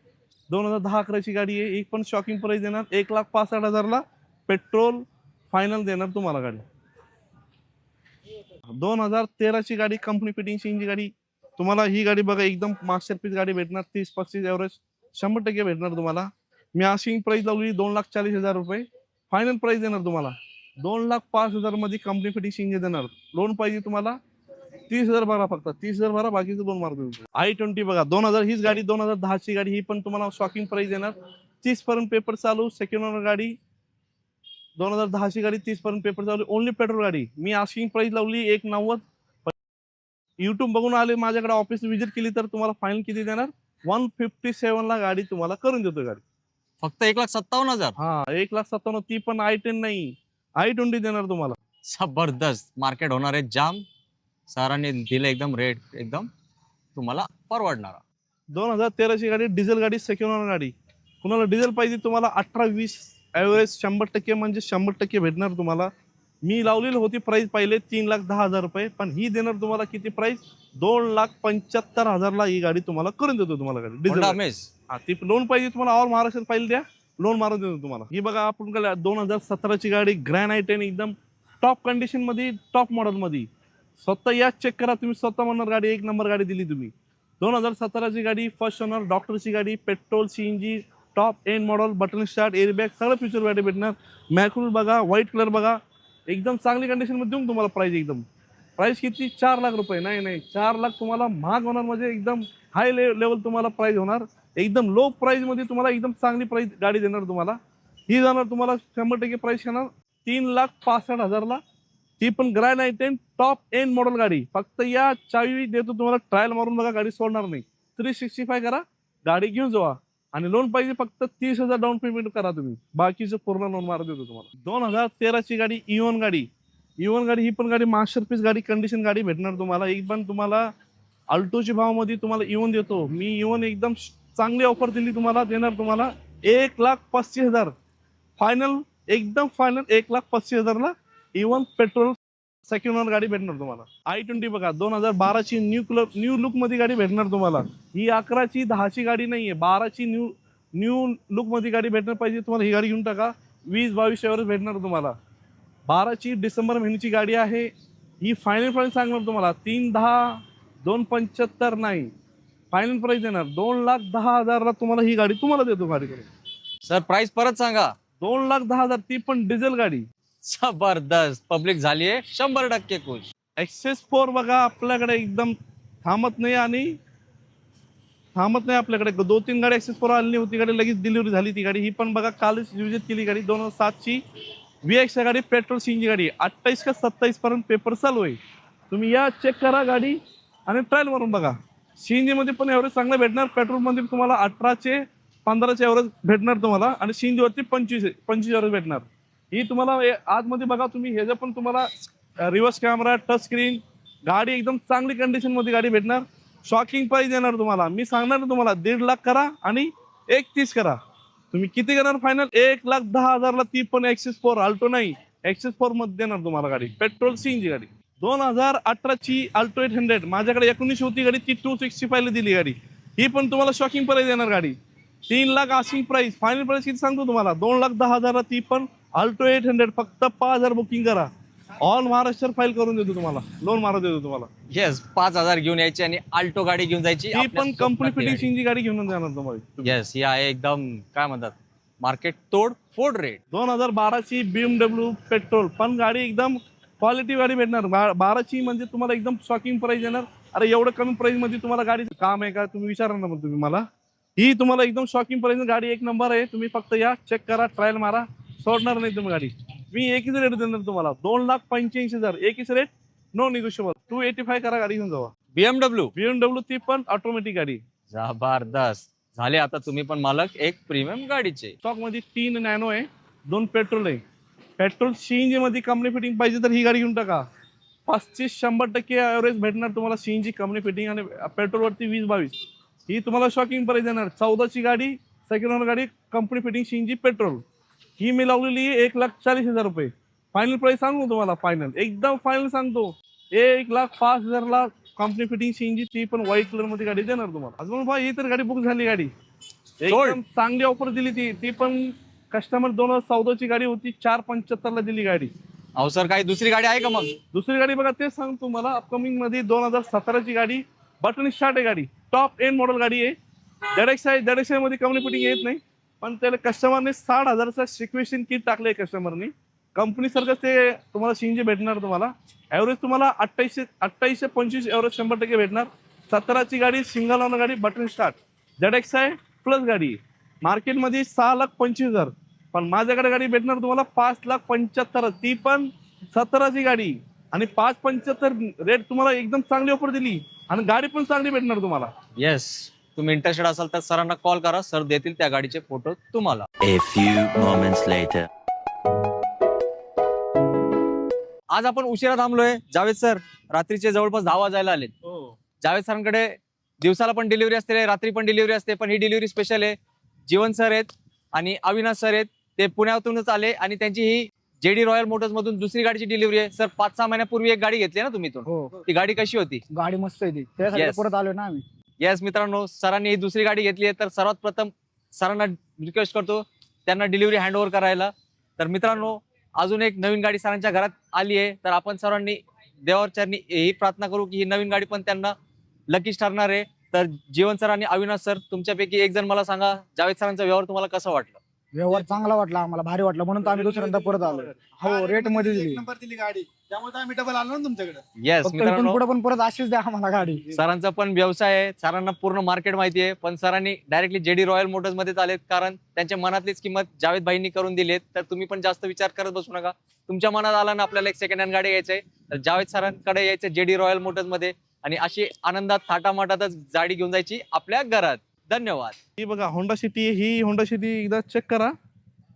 2010-11 ची गाडी आहे. एक पण शॉकिंग प्राइस देणार. 1,65,000 ला पेट्रोल फायनल देणार तुम्हाला गाडी. 2013 ची गाडी कंपनी फिटिंग ची गाडी. तुम्हाला ही गाडी बघा, एकदम मास्टरपीस गाडी भेटणार. 30-35 एव्हरेज 100% भेटणार तुम्हाला. मी आस्किंग प्राइस लावली 2,40,000 रुपये. फायनल प्राइस देणार तुम्हाला 2,05,000 मध्ये कंपनी फिटिंग देणार. लोन पाहिजे तुम्हाला 30,000 भरा, फक्त 30,000 भरा, बाकीचं लोन मारतो. i20 बघा, 2000 हीच गाडी. 2010 ची गाडी. ही पण तुम्हाला शॉकिंग प्राइस देणार. 30 पर्यंत पेपर चालू. सेकंड ओनर गाडी. 2010 ची गाडी. 30 पर्यंत पेपर चालू. ओनली पेट्रोल गाडी. मी आस्किंग प्राइस लावली 1,90. युट्यूब बघून आले, माझ्याकडे ऑफिस व्हिजिट केली तर तुम्हाला फायनल किती देणार? 157 ला गाडी तुम्हाला करून देतो गाडी. फक्त 1,57,000. हा, 1,57,000. ती पण i10 नाही, i20 देणार तुम्हाला. जबरदस्त. मार्केट होणार आहे जाम. सरांनी दिले एकदम रेट, एकदम तुम्हाला परवडणारा. 2013 ची गाडी, डिझेल गाडी, सेकंड ओनर गाडी. कुणाला डिझेल पाहिजे तुम्हाला 18-20 ॲव्हरेज 100% म्हणजे 100% भेटणार तुम्हाला. मी लावलेली होती प्राइस पहिले 3,10,000 रुपये, पण ही देणार तुम्हाला किती प्राइस? 2,75,000 ला ही गाडी तुम्हाला करून देतो तुम्हाला गाडी डिझेल. हा, ती लोन पाहिजे तुम्हाला, ऑल महाराष्ट्र फाईल द्या, लोन मारून देतो तुम्हाला. ही बघा, आपण 2017 ची गाडी, ग्रँड i10, एकदम टॉप कंडिशन मध्ये, टॉप मॉडेल मध्ये. स्वतः या चेक करा तुम्ही, स्वतः म्हणणार गाडी एक नंबर गाडी दिली तुम्ही. 2017 ची गाडी, फर्स्ट ओनर, डॉक्टरची गाडी, petrol, CNG, top end model, button start, airbag, सगळं फ्युचर गाडी भेटणार. मॅक्रुल बघा, व्हाईट कलर बघा, एकदम चांगली कंडिशन मध्ये देऊन तुम्हाला प्राइस. एकदम प्राइस किती? 4 लाख रुपये. नाही, 4 लाख तुम्हाला महाग होणार, म्हणजे एकदम हाय लेवल तुम्हाला प्राइस होणार. एकदम लो प्राइस मध्ये तुम्हाला एकदम चांगली प्राइस गाडी देणार तुम्हाला. ही जाणार तुम्हाला 100% प्राइस येणार 3,65,000 ला. ती पण grand i10 top end model गाडी. फक्त या चावी देतो तुम्हाला, ट्रायल मारून बघा, गाडी सोडणार नाही. 365 करा, गाडी घेऊन जावा. आणि लोन पाहिजे फक्त 30,000 डाऊन पेमेंट करा तुम्ही, बाकीचं पूर्ण लोन मारून देतो तुम्हाला. 2013 ची गाडी, इव्हन गाडी. ही पण गाडी मास्टरपीस गाडी, कंडिशन गाडी भेटणार तुम्हाला. एक पण तुम्हाला अल्टोच्या भावामध्ये तुम्हाला इव्हन देतो मी. इव्हन एकदम चांगली ऑफर दिली तुम्हाला, देणार तुम्हाला 1,35,000 फायनल, एकदम फायनल 1,35,000 ला इव्हन पेट्रोल सेकंड ओनर गाडी भेटणार तुम्हाला. i20 बघा, 2012 ची न्यू लुक मध्ये गाडी भेटणार तुम्हाला. ही 11 ची 10 ची गाडी नाहीये, 12 ची न्यू लुक मध्ये गाडी भेटणार पाहिजे तुम्हाला. ही गाडी घेऊन टाका, 20-22 एव्हरेज भेटणार तुम्हाला. 12 ची डिसेंबर महिन्याची गाडी आहे. ही फायनल प्राइस सांगणार तुम्हाला 3,10,000, 2,75,000 नाही, फायनल प्राइस देणार 2,10,000 ला तुम्हाला ही गाडी तुम्हाला देतो गाडी करून. सर प्राइस परत सांगा. 2,10,000, ती पण डिझेल गाडी. जबरदस्त. पब्लिक झालीये 100% खुश. एक्सेस 4 बघा, आपल्याकडे एकदम थांबत नाही आपल्याकडे. 2-3 गाडी एक्सेस 4 आली होती, गाडी लगेच डिलिव्हरी झाली ती गाडी. ही पण बघा, कालच विजिट केली गाडी. 2007 ची VX गाडी, पेट्रोल सीएनजी गाडी. 28 का 27 पर्यंत पेपर चालू आहे. तुम्ही या चेक करा गाडी आणि ट्रायल मारून बघा. सीएनजी मध्ये पण एव्हरेज चांगलं भेटणार. पेट्रोल मध्ये तुम्हाला 18 15 एव्हरेज भेटणार तुम्हाला, आणि सीएनजी वरती 25 एव्हरेज भेटणार. ही तुम्हाला आतमध्ये बघा तुम्ही, ह्याचं पण तुम्हाला रिव्हर्स कॅमेरा, टच स्क्रीन, गाडी एकदम चांगली कंडिशन मध्ये गाडी भेटणार. शॉकिंग प्राइस देणार तुम्हाला. मी सांगणार तुम्हाला 1.5 लाख करा आणि 1,30,000 करा. तुम्ही किती करणार फायनल? 1,10,000 ला. ती पण एक्सेस 4, अल्टो नाही, एक्सेस 4 मध्ये देणार तुम्हाला गाडी, पेट्रोल सीएनजी गाडी. 2018 ची अल्टो 800 माझ्याकडे 19 होती गाडी, ती 265 ला दिली गाडी. ही पण तुम्हाला शॉकिंग प्राइस देणार गाडी. 3 lakh asking price. Final price किती सांगतो तुम्हाला? 2,10,000 ला ती पण अल्टो 800. फक्त 5,000 बुकिंग करा, ऑल महाराष्ट्र फाईल करून देतो तुम्हाला, लोन मारून देतो तुम्हाला. येस, 5,000 घेऊन यायची आणि अल्टो गाडी घेऊन जायची. ती पण कंपनी फिटिंग गाडी घेऊन जाणार तुम्हाला. येस, ही आहे एकदम काय म्हणतात, मार्केट तोड फोड रेट. 2012 ची BMW पेट्रोल पण गाडी, एकदम क्वालिटी गाडी भेटणार. 12 ची म्हणजे तुम्हाला एकदम शॉकिंग प्राइस येणार. अरे एवढं कमी प्राइस मध्ये तुम्हाला गाडी काम आहे का तुम्ही विचारा ना मग तुम्ही मला. ही तुम्हाला एकदम शॉकिंग पर्यंत गाडी एक नंबर आहे. तुम्ही फक्त या चेक करा, ट्रायल मारा, सोडणार नाही तुम्ही गाडी. मी एकच रेट देणार तुम्हाला 2,85,000 एकच रेट, नो निगोशिएबल. 285 करा, गाडी घेऊन जावा. BMW BMW ती पण ऑटोमॅटिक गाडी. जबरदस्त झाले. आता तुम्ही पण मालक एक प्रीमियम गाडीचे. स्टॉक मध्ये 3 नॅनो आहे, 2 पेट्रोल आहे. पेट्रोल सीएनजी मध्ये कंपनी फिटिंग पाहिजे तर ही गाडी घेऊन टाका. 35-100% ॲव्हरेज भेटणार तुम्हाला सीएनजी कंपनी फिटिंग, आणि पेट्रोल वरती 20-22. ही तुम्हाला शॉकिंग प्राइस देणार. 14ची गाडी, सेकंड हँड गाडी, कंपनी फिटिंग सीएनजी पेट्रोल. ही मी लावलेली 1,40,000 रुपये. फायनल प्राइस सांगू तुम्हाला, फायनल एकदम फायनल सांगतो 1,05,000 ला कंपनी फिटिंग सीएनजी, ती पण व्हाईट कलर मध्ये गाडी देणार तुम्हाला. अजून भाई ही तर गाडी बुक झाली. गाडी एकदम चांगली ऑफर दिली. ती पण कस्टमर 2014ची गाडी होती, 4,75 ला दिली गाडी. अहो सर, काही दुसरी गाडी आहे का मग? दुसरी गाडी बघा, तेच सांगतो तुम्हाला. अपकमिंग मध्ये 2017ची गाडी, बटन स्टार्ट आहे गाडी, टॉप एंड मॉडेल गाडी आहे. ZXi मध्ये कंपनी फिटिंग येत नाही, पण त्याला कस्टमरने 60,000चा सिक्वेशन किट टाकलंय कस्टमरने. कंपनी सारखं ते तुम्हाला सीएनजी भेटणार. तुम्हाला ॲव्हरेज तुम्हाला 28-25 ॲव्हरेज 100% भेटणार. 17ची गाडी, सिंगल ओनर गाडी, बटन स्टार्ट, ZXi प्लस गाडी. मार्केटमध्ये 6,25,000, पण माझ्याकडे गाडी भेटणार तुम्हाला 5,75,000, ती पण 17ची गाडी. आणि 5,75 रेट तुम्हाला एकदम चांगली ऑफर दिली, आणि गाडी पण चांगली भेटणार तुम्हाला. येस, तुम्ही इंटरेस्टेड असाल तर सरांना कॉल करा, सर देतील त्या गाडीचे फोटो तुम्हाला. A few moments later. आज आपण उशिरा थांबलोय. जावेद सर रात्रीचे जवळपास 10 वाजायला आले. जावेद सरांकडे दिवसाला पण डिलिव्हरी असते, रात्री पण डिलिव्हरी असते, पण ही डिलिव्हरी स्पेशल आहे. जीवन सर आहेत आणि अविनाश सर आहेत, ते पुण्यातूनच आले, आणि त्यांची ही जेडी रॉयल मोटर्स मधून दुसरी गाडीची डिलिव्हरी आहे. सर 5-6 महिन्यापूर्वी एक गाडी घेतली ना तुम्ही इथून, हो, ती गाडी कशी होती? गाडी मस्त आहे ती, त्यासाठी Yes. परत आलो ना आम्ही. येस मित्रांनो, सरांनी ही दुसरी गाडी घेतली आहे, तर सर्वात प्रथम सरांना रिक्वेस्ट करतो त्यांना डिलिव्हरी हँडओव्हर करायला. तर मित्रांनो, अजून एक नवीन गाडी सरांच्या घरात आली आहे, तर आपण सर्वांनी देवाचरणी ही प्रार्थना करू की ही नवीन गाडी पण त्यांना लकीच ठरणार आहे. तर जीवन सर आणि अविनाश सर, तुमच्यापैकी एक जण मला सांगा, जावेद सरांचा व्यवहार तुम्हाला कसा वाटला? व्यवहार चांगला वाटला आम्हाला, भारी वाटला, म्हणून तर आम्ही दुसऱ्यांदा परत आलो. हो, रेट मध्ये दिली. एक नंबर दिली गाडी, त्यामुळे आम्ही डबल आलो ना तुमच्याकडे. येस फक्त मित्रांनो, पुढे पण परत अशीच द्या आम्हाला गाडी. सरांचा पण व्यवसाय आहे, सरांना पूर्ण मार्केट माहिती आहे, पण सरांनी डायरेक्टली जेडी रॉयल मोटर्स मध्येच आलेत, कारण त्यांच्या मनातलीच किंमत जावेद भाईंनी करून दिलीत. तर तुम्ही पण जास्त विचार करत बसू नका. तुमच्या मनात आला ना आपल्याला एक सेकंड हँड गाडी घ्यायची आहे, तर जावेद सरांकडे यायचं जेडी रॉयल मोटर्स मध्ये, आणि अशी आनंदात थाटामाटातच गाडी घेऊन जायची आपल्या घरात. धन्यवाद. ही बघा होंडा सिटी, ही होंडा सिटी एकदा चेक करा,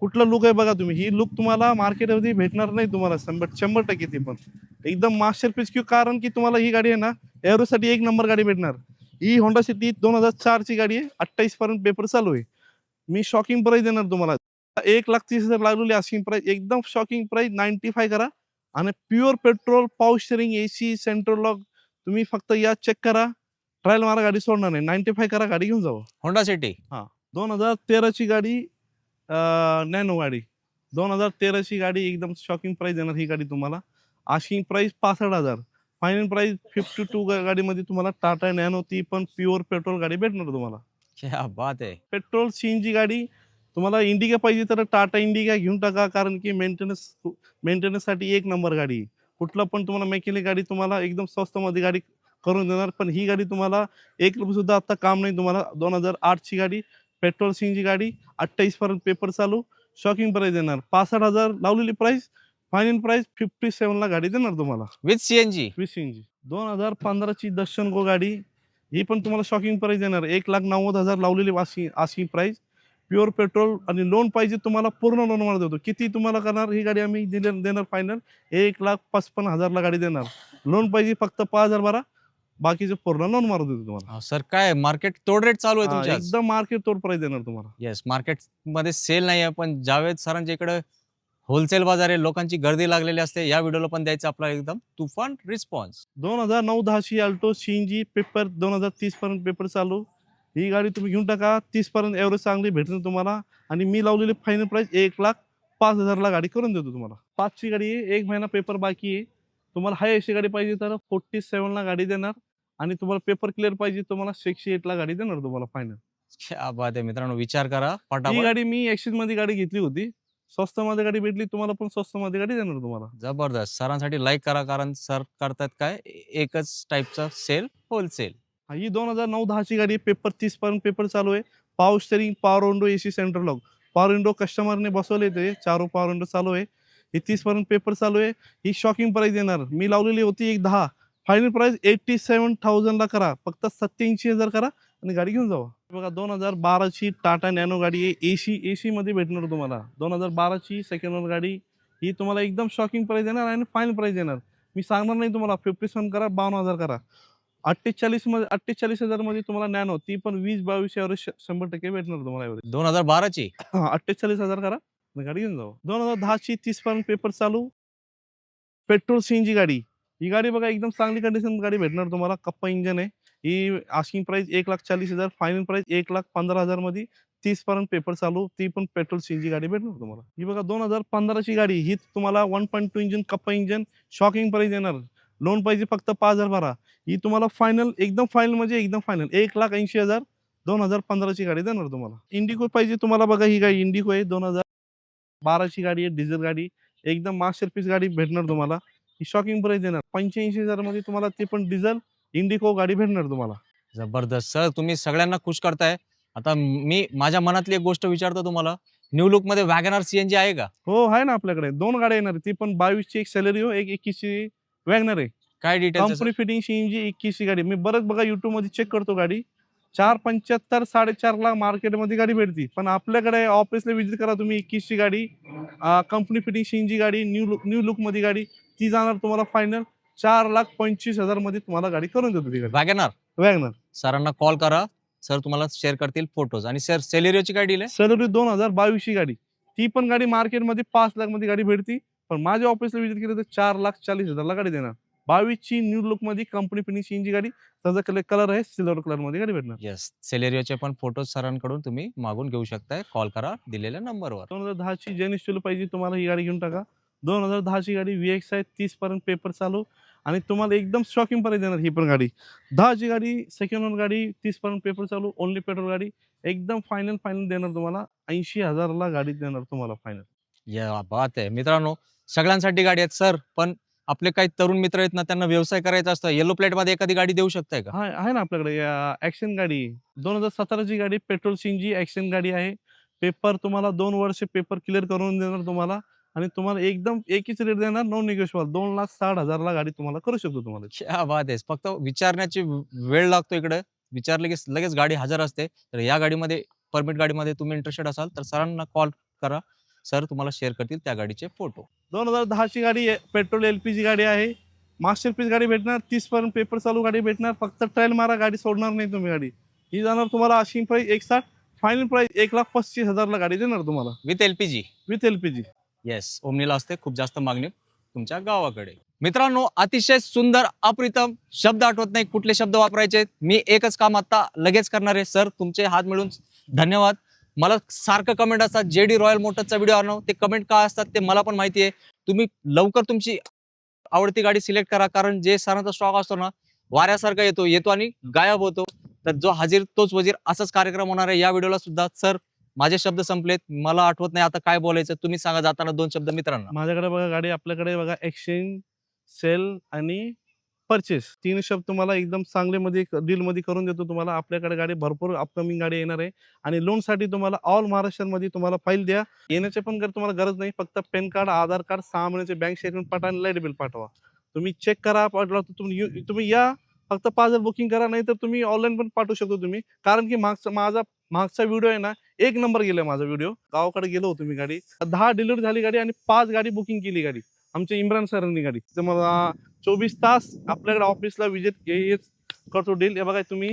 कुठला लुक आहे बघा तुम्ही. ही लुक तुम्हाला मार्केटमध्ये भेटणार नाही तुम्हाला 100%. ती पण एकदम मास्टरपीस, क्यू कारण की तुम्हाला ही गाडी आहे ना एव्हरेजसाठी एक नंबर गाडी भेटणार. ही होंडा सिटी 2004ची गाडी आहे, 28 पर्यंत पेपर चालू आहे. मी शॉकिंग प्राइस देणार तुम्हाला, 1,30,000 लागलेली आस्किंग प्राइस, एकदम शॉकिंग प्राइस. 95 करा, आणि pure petrol, power steering, AC, central lock. तुम्ही फक्त या चेक करा, ट्रायल मारा, गाडी सोडणार नाही. 95 करा, गाडी घेऊन जावा. होंडा सिटी 2013ची गाडी, नॅनो गाडी, 2013ची गाडी, एकदम शॉकिंग प्राइस देणार ही गाडी तुम्हाला. आस्किंग प्राइस 65,000, फायनल प्राइस 52 गाडीमध्ये तुम्हाला टाटा नॅनो, ती पण प्युअर पेट्रोल गाडी भेटणार तुम्हाला. क्या बात आहे. पेट्रोल सीएनजी गाडी. तुम्हाला इंडिका पाहिजे तर टाटा इंडिका घेऊन टाका, कारण की मेंटेनन्ससाठी एक नंबर गाडी. कुठला पण तुम्हाला मेकॅनिक गाडी तुम्हाला एकदम स्वस्तमध्ये गाडी करून देणार. पण ही गाडी तुम्हाला 1 रुपये सुद्धा आता काम नाही तुम्हाला. 2008ची गाडी, पेट्रोल सीएनजी गाडी, 28 पर्यंत पेपर चालू, शॉकिंग प्राइस देणार. 65,000 लावलेली प्राइस, फायनल प्राइस 57 ला गाडी देणार तुम्हाला विथ सीएनजी. With CNG. 2015ची दर्शन गो गाडी, ही पण तुम्हाला शॉकिंग प्राइस देणार. 1,90,000 लावलेली आस्किंग प्राइस, प्युअर पेट्रोल, आणि लोन पाहिजे तुम्हाला पूर्ण लोन मध्ये देतो. किती तुम्हाला करणार ही गाडी आम्ही देणार फायनल 1,55,000 ला गाडी देणार. लोन पाहिजे फक्त 5,000 भरा, बाकीचे पूर्ण लोन मारून देतो तुम्हाला. सर काय मार्केट तोड रेट चालू आहे तुमच्या? एकदम मार्केट तोड प्राइस देणार तुम्हाला. येस, मार्केट मध्ये सेल नाही आहे, पण जावेद सरांच्या इकडे होलसेल बाजार आहे, लोकांची गर्दी लागलेली असते. या व्हिडिओला पण द्यायचा आपला एकदम तुफान रिस्पॉन्स. 2009-10ची अल्टो सीएनजी, पेपर 2030 पर्यंत पेपर चालू. ही गाडी तुम्ही घेऊन टाका, 30 पर्यंत एव्हरेज चांगली भेटणार तुम्हाला. आणि मी लावलेली फायनल प्राइस 1,05,000 ला गाडी करून देतो तुम्हाला. 5ची गाडी आहे, 1 महिना पेपर बाकी आहे. तुम्हाला हाय अशी गाडी पाहिजे तर 47 ला गाडी देणार, आणि तुम्हाला पेपर क्लिअर पाहिजे तुम्हाला 68 ला गाडी देणार तुम्हाला फायनल. क्या बात आहे मित्रांनो, विचार करा ही फटाफट. गाडी मी एक्सचेंज मध्ये गाडी घेतली होती, स्वस्त मध्ये गाडी भेटली तुम्हाला, पण स्वस्त मध्ये गाडी देणार तुम्हाला. जबरदस्त. सरांसाठी लाईक करा, कारण सर करतात काय एकच टाईपचा सेल, होलसेल. ही 2009-10ची गाडी, पेपर 30 पर्यंत पेपर चालू आहे. Power steering, power window, AC central lock. Power window कस्टमरने बसवले ते चारो पॉवर विंडो चालू आहे. हे 30 पर्यंत पेपर चालू आहे. ही शॉकिंग प्राइस येणार. मी लावलेली होती 10. फायनल प्राइस 87,000 ला करा. फक्त 87,000 करा आणि गाडी घेऊन जावा. बघा 2012ची टाटा नॅनो गाडी आहे. एसी मध्ये भेटणार तुम्हाला. 2012ची सेकंड हँड गाडी ही तुम्हाला एकदम शॉकिंग प्राइस येणार आणि फायनल प्राइस येणार. मी सांगणार नाही तुम्हाला 57 करा, 52,000 करा. 48,000 मध्ये तुम्हाला नॅनो, ती पण 20-22 एव्हरेज 100% भेटणार तुम्हाला एव्हरेज. 2012ची 48,000 करा आणि गाडी घेऊन जावा. 2010ची 30 पर्यंत पेपर चालू पेट्रोल सीएनजी गाडी. ही गाडी बघा एकदम चांगली कंडिशन गाडी भेटणार तुम्हाला. कप्पा इंजन आहे. ही आस्किंग प्राइस 1,40,000, फायनल प्राइस 1,15,000 मध्ये 30 पर्यंत पेपर चालू, ती पण पेट्रोल सीएनजी गाडी भेटणार तुम्हाला. ही बघा 2015ची गाडी. ही तुम्हाला 1.2 इंजन कप्पा इंजन, शॉकिंग प्राइस येणार. लोन पाहिजे फक्त 5,000 भरा. ही तुम्हाला फायनल एकदम फायनल म्हणजे एकदम फायनल 1,80,000 2015ची गाडी देणार तुम्हाला. इंडिको पाहिजे तुम्हाला. बघा ही गाडी इंडिको आहे. 2012ची गाडी आहे. डिझेल गाडी एकदम मास्टरपीस गाडी भेटणार तुम्हाला. ही शॉकिंग प्राइस देणार 85,000 मध्ये तुम्हाला, ते पण डिझेल इंडिको गाडी भेटणार तुम्हाला. जबरदस्त सर, तुम्ही सगळ्यांना खुश करताय. आता मी माझ्या मनातली एक गोष्ट विचारतो तुम्हाला, न्यू लुक मध्ये वॅगनर सीएनजी आहे का? हो आहे ना आपल्याकडे. 2 गाड्या येणार. ती पण 22ची एक सेलेरिओ, एक 21ची वॅगनर आहे. काय डिटेल्स? कंपनी फिटिंग सीएनजी 21ची गाडी. मी बरंच बघा YouTube मध्ये चेक करतो गाडी. 4,75 4.5 लाख मार्केटमध्ये गाडी भेटती. पण आपल्याकडे ऑफिसला व्हिजिट करा तुम्ही. 21ची गाडी कंपनी फिटिंग सीएनजी गाडी, न्यू लुक मध्ये गाडी, ती जाणार तुम्हाला फायनल 4,25,000 मध्ये तुम्हाला गाडी करून देतो ती गाडी. वॅगनर वॅगनर सरांना कॉल करा, सर तुम्हाला शेअर करतील फोटोज. आणि सर सेलेरिओची काय डील आहे? सेलेरिओ 2022ची गाडी. ती पण गाडी मार्केटमध्ये 5 लाख मध्ये गाडी भेटती. पण माझ्या ऑफिसला व्हिजिट केलं तर 4,40,000 ला गाडी देणार. 22ची न्यू लुक मध्ये कंपनी फिनिश सीएनजी गाडी. त्याचा कलर आहे सिल्वर कलर मध्ये गाडी भेटणार. येस, सेलेरिओचे पण फोटोज सरांकडून तुम्ही मागून घेऊ शकताय. कॉल करा दिलेल्या नंबरवर. 2010ची जेनिस्टूल पाहिजे तुम्हाला, ही गाडी घेऊन टाका. 2010ची गाडी VX आहे. 30 पर्यंत पेपर चालू आणि तुम्हाला एकदम शॉकिंग पर्यंत देणार ही पण गाडी. 10ची गाडी सेकंड हँड गाडी, 30 पर्यंत पेपर चालू, ओनली पेट्रोल गाडी, एकदम फायनल देणार तुम्हाला. 80,000 ला गाडी देणार तुम्हाला फायनल. या बात आहे. मित्रांनो, सगळ्यांसाठी गाडी आहेत सर, पण आपले काही तरुण मित्र आहेत ना, त्यांना व्यवसाय करायचा असतो. येलो प्लेट मध्ये एखादी गाडी देऊ शकताय का? आहे ना आपल्याकडे. ऍक्शन गाडी 2017ची गाडी, पेट्रोल सीएनजी ऍक्शन गाडी आहे. पेपर तुम्हाला 2 वर्ष पेपर क्लिअर करून देणार तुम्हाला आणि तुम्हाला एकदम एकच रेट देणार, नो निगोशिएबल. 2,60,000 ला गाडी तुम्हाला करू शकतो तुम्हाला. क्या बात आहे. फक्त विचारण्याची वेळ लागतो इकडे. विचारले की लगेच गाडी हजर असते. तर या गाडीमध्ये, परमिट गाडीमध्ये तुम्ही इंटरेस्टेड असाल तर सरांना कॉल करा. सर तुम्हाला शेअर करतील त्या गाडीचे फोटो. 2010ची गाडी आहे. पेट्रोल LPG गाडी आहे. मास्टरपीस गाडी भेटणार. 30 पर्यंत पेपर चालू गाडी भेटणार. फक्त ट्रायल मारा, गाडी सोडणार नाही तुम्ही गाडी. ही जाणार तुम्हाला आस्किंग प्राइस 1,60,000, फायनल प्राइस 1,35,000 ला गाडी देणार तुम्हाला with LPG. With LPG. Yes, ओमनीला असते खूप जास्त मागणी तुमच्या गावाकडे. मित्रांनो, अतिशय सुंदर, अप्रतिम. शब्द आठवत नाही कुठले शब्द वापरायचे. मी एकच काम आता लगेच करणार आहे. सर तुमचे हात मिळून धन्यवाद. मला सारखं कमेंट असतात JD रॉयल मोटर्सचा व्हिडिओ आणव. ते कमेंट का असतात ते मला पण माहिती आहे. तुम्ही लवकर तुमची आवडती गाडी सिलेक्ट करा, कारण जे सरांचा स्टॉक असतो ना, वाऱ्यासारखा येतो आणि गायब होतो. तर जो हजीर तोच वजीर असाच कार्यक्रम होणार आहे या व्हिडिओला सुद्धा. सर माझे शब्द संपलेत, मला आठवत नाही आता काय बोलायचं. तुम्ही सांगा जाताना 2 शब्द मित्रांना. माझ्याकडे बघा गाडी, आपल्याकडे बघा एक्सचेंज, सेल आणि परचेस, 3 शब्द तुम्हाला एकदम चांगले मध्ये डील मध्ये करून देतो तुम्हाला. आपल्याकडे गाडी भरपूर अपकमिंग गाडी येणार आहे आणि लोन साठी तुम्हाला ऑल महाराष्ट्रामध्ये तुम्हाला फाईल द्या. येण्याचे पण तुम्हाला गरज नाही. फक्त पॅन कार्ड, आधार कार्ड, 6 महिन्याचे बँक स्टेटमेंट पाठवा आणि लाईट बिल पाठवा. तुम्ही चेक करा, पाठवा. तुम्ही या, फक्त 5,000 बुकिंग करा, नाही तर तुम्ही ऑनलाईन पण पाठवू शकतो तुम्ही. कारण की मागचा व्हिडिओ आहे ना, 1 नंबर गेलाय माझा व्हिडिओ. गावाकडे गेलो होतो मी. गाडी 10 डिलिव्हरी झाली गाडी आणि 5 गाडी बुकिंग केली गाडी आमच्या इम्रान सरांनी गाडी. तर मला 24 तास आपल्याकडे ऑफिसला विजिट करतो डील. हे बघा तुम्ही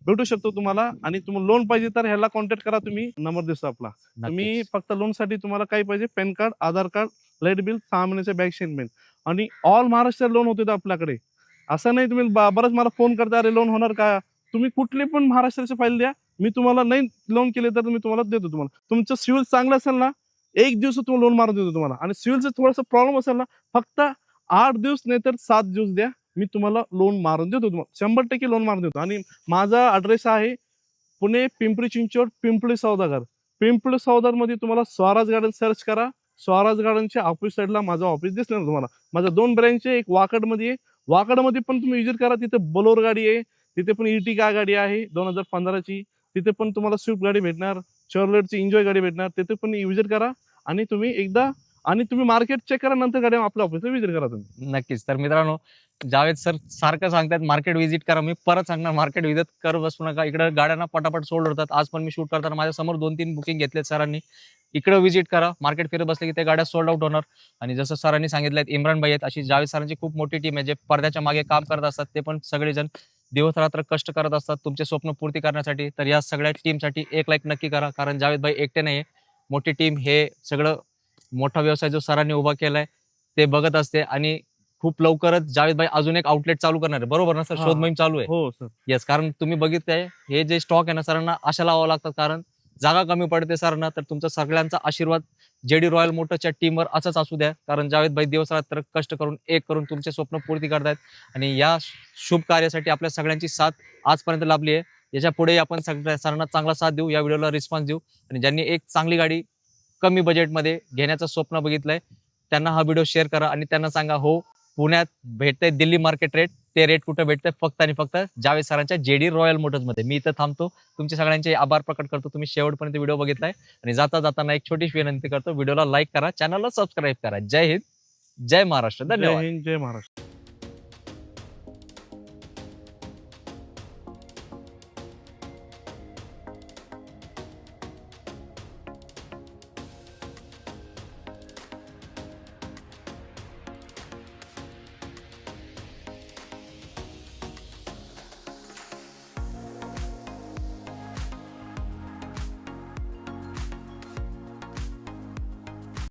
भेटू शकतो तुम्हाला. आणि तुम्हाला लोन पाहिजे तर ह्याला कॉन्टॅक्ट करा तुम्ही, नंबर दिसतो आपला. तुम्ही फक्त लोन साठी तुम्हाला काय पाहिजे, पॅन कार्ड, आधार कार्ड, लाईट बिल, 6 महिन्याचे बँक स्टेटमेंट आणि ऑल महाराष्ट्र लोन होते आपल्याकडे. असं नाही तुम्ही बरंच मला फोन करता, अरे लोन होणार का. तुम्ही कुठले पण महाराष्ट्राचे फाईल द्या, मी तुम्हाला नाही लोन केले तर मी तुम्हाला देतो. तुम्हाला तुमचं सिव्हिल चांगलं असेल ना, 1 दिवस तुम्हाला लोन मारून देतो तुम्हाला. आणि सिव्हिलचं थोडंसं प्रॉब्लेम असेल ना, फक्त 8 दिवस नाही तर 7 दिवस द्या, मी तुम्हाला लोन मारून देतो. तुम्हाला 100% लोन मारून देतो. आणि माझा ॲड्रेस आहे पुणे पिंपरी चिंचवड, पिंपळी सौदागर. पिंपळी सौदागर मध्ये तुम्हाला स्वराज गार्डन सर्च करा. स्वराज गार्डनच्या ऑफिस साईडला माझं ऑफिस दिसणार तुम्हाला. माझं 2 ब्रँच आहे, एक वाकडमध्ये आहे. वाकडमध्ये पण तुम्ही विजिट करा, तिथे बोलोर गाडी आहे, तिथे पण इर्टिगा गाडी आहे 2015ची. तिथे पण तुम्हाला स्विफ्ट गाडी भेटणार, शेव्हरलेटची एन्जॉय गाडी भेटणार. तिथे पण विजिट करा आणि तुम्ही मार्केट चेक करा, नंतर गाडी आपल्या ऑफिसला विजिट करा तुम्ही. नक्कीच. तर मित्रांनो, जावेद सर सारखं सांगतात मार्केट व्हिजिट करा. मी परत सांगणार मार्केट व्हिजिट करत बसू नका. इकडे गाड्यांना पटापट सोल्ड होतात. आज पण मी शूट करताना माझ्या समोर 2-3 बुकिंग घेतलेत सरांनी. इकडे व्हिजिट करा. मार्केट फिरत बसले की ते गाड्या सोल्ड आउट होणार. आणि जसं सरांनी सांगितलं, इम्रान भाई आहेत, अशी जावेद सरांची खूप मोठी टीम आहे जे पडद्याच्या मागे काम करत असतात. ते पण सगळेजण दिवस रात्र कष्ट करत असतात तुमचे स्वप्न पूर्ती करण्यासाठी. तर या सगळ्या टीमसाठी एक लाईक नक्की करा, कारण जावेद भाई एकटे नाहीये. मोठी टीम हे सगळं मोठा व्यवसाय जो सरांनी उभा केलाय ते बघत असते. आणि खूप लवकरच जावेद भाई अजून एक आउटलेट चालू करणार आहे, बरोबर ना सर? हा. शोध मोहीम चालू आहे. हो सर. येस, कारण तुम्ही बघितलंय हे जे स्टॉक आहे ना, सरांना आशा लावावं लागतात, कारण जागा कमी पडते सरांना. तर तुमचा सगळ्यांचा आशीर्वाद जेडी रॉयल मोटरच्या टीमवर असंच असू द्या, कारण जावेद भाई दिवस रात्र कष्ट करून एक करून तुमचे स्वप्न पूर्ती करतायत. आणि या शुभ कार्यासाठी आपल्या सगळ्यांची साथ आजपर्यंत लाभली आहे. याच्या पुढे आपण सगळ्या सरांना चांगला साथ देऊ, या व्हिडिओला रिस्पॉन्स देऊ. आणि ज्यांनी एक चांगली गाडी कमी बजेटमध्ये घेण्याचं स्वप्न बघितलंय त्यांना हा व्हिडिओ शेअर करा आणि त्यांना सांगा, हो पुण्यात भेटतंय दिल्ली मार्केट रेट, ते रेट कुठं भेटतंय? फक्त आणि फक्त जावेद सरांच्या जेडी रॉयल मोटर्समध्ये. मी इथं थांबतो. तुमचे सगळ्यांचे आभार प्रकट करतो, तुम्ही शेवटपर्यंत व्हिडिओ बघितलाय. आणि जाता जाताना एक छोटीशी विनंती करतो, व्हिडिओला लाईक करा, चॅनलला सबस्क्राईब करा. जय हिंद, जय महाराष्ट्र. जय धन्यवाद. हिंद, जय महाराष्ट्र.